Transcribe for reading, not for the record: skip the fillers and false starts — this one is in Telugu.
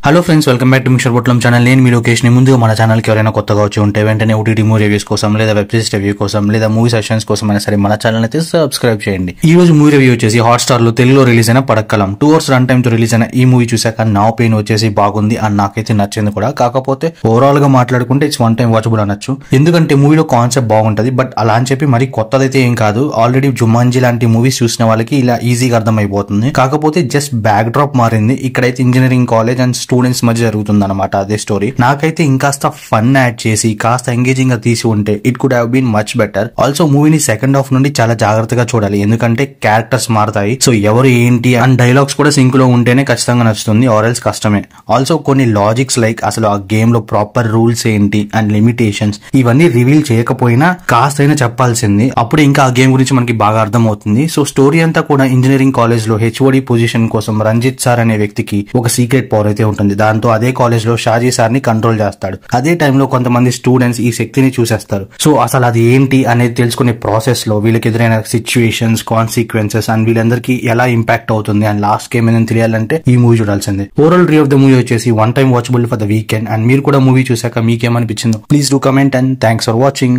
Hello friends, welcome back to mister పొట్లం ఛానల్. నేను మీ లొకేషన్. ముందుగా మన ఛానల్ కి ఎవరైనా కొత్తగా వచ్చి ఉంటే వెంటనే ఓటీటీ మూవీ రివ్యూస్ కోసం లేదా వెబ్ సిరీస్ రివ్యూ కోసం లేదా మూవీ సెషన్స్ కోసం అయినా సరే మన ఛానల్ అయితే సబ్స్క్రైబ్ చేయండి. ఈ రోజు మూవీ రివ్యూ వచ్చేసి హాట్స్టార్ లో తెలుగులో రిలీజ్ అయిన పడక్కలం 2 hours రన్ టైమ్ తో రిలీజ్ అయిన ఈ మూవీ చూసాక నా ఒపీనియన్ వచ్చేసి బాగుంది అండ్ నాకైతే నచ్చింది కూడా. కాకపోతే ఓవరాల్ గా మాట్లాడుకుంటే ఇట్స్ వన్ టైం వాచబుల్ అనొచ్చు. ఎందుకంటే మూవీలో కాన్సెప్ట్ బాగుంటది, బట్ అలా అని చెప్పి మరి కొత్తదైతే ఏం కాదు. ఆల్రెడీ జుమాంజీ లాంటి మూవీస్ చూసిన వాళ్ళకి ఇలా ఈజీగా అర్థమైపోతుంది. కాకపోతే జస్ట్ బ్యాక్ డ్రాప్ మారింది. ఇక్కడైతే ఇంజనీరింగ్ కాలేజ్ అండ్ స్టూడెంట్స్ మధ్య జరుగుతుంది అనమాట అదే స్టోరీ. నాకైతే ఇంకాస్త ఫన్ యాడ్ చేసి కాస్త ఎంగేజింగ్ గా తీసి ఉంటే it could have been much better. Also మూవీని సెకండ్ హాఫ్ నుండి చాలా జాగ్రత్తగా చూడాలి, ఎందుకంటే క్యారెక్టర్స్ మారుతాయి. సో ఎవరు ఏంటి అండ్ డైలాగ్స్ కూడా సింక్ లో ఉంటేనే ఖచ్చితంగా నచ్చుతుంది, ఆర్ఎల్స్ కష్టమే. ఆల్సో కొన్ని లాజిక్స్ లైక్ అసలు ఆ గేమ్ లో ప్రాపర్ రూల్స్ ఏంటి అండ్ లిమిటేషన్స్ ఇవన్నీ రివీల్ చేయకపోయినా కాస్త అయినా చెప్పాల్సింది. అప్పుడు ఇంకా ఆ గేమ్ గురించి మనకి బాగా అర్థం అవుతుంది. సో స్టోరీ అంతా కూడా ఇంజనీరింగ్ కాలేజ్ లో హెచ్ఓడి పొజిషన్ కోసం రంజిత్ సార్ అనే వ్యక్తికి ఒక సీక్రెట్ పవర్ అయితే ఉంటుంది. దాంతో అదే కాలేజ్ లో షాజీ సార్ ని కంట్రోల్ చేస్తాడు. అదే టైంలో కొంతమంది స్టూడెంట్స్ ఈ శక్తిని చూసేస్తారు. సో అసలు అది ఏంటి అనేది తెలుసుకునే ప్రాసెస్ లో వీళ్ళకి ఎదురైన సిచ్యువేషన్స్, కాన్సిక్వెన్సెస్ అండ్ వీళ్ళందరికీ ఎలా ఇంపాక్ట్ అవుతుంది అండ్ లాస్ట్ కి ఏమైనా తెలియాలంటే ఈ మూవీ చూడాల్సిందే. Overall review of the movie వచ్చేసి one time watchable for the weekend. And మీరు కూడా మూవీ చూసాక మీకేమనిపించిందో please do comment and thanks for watching.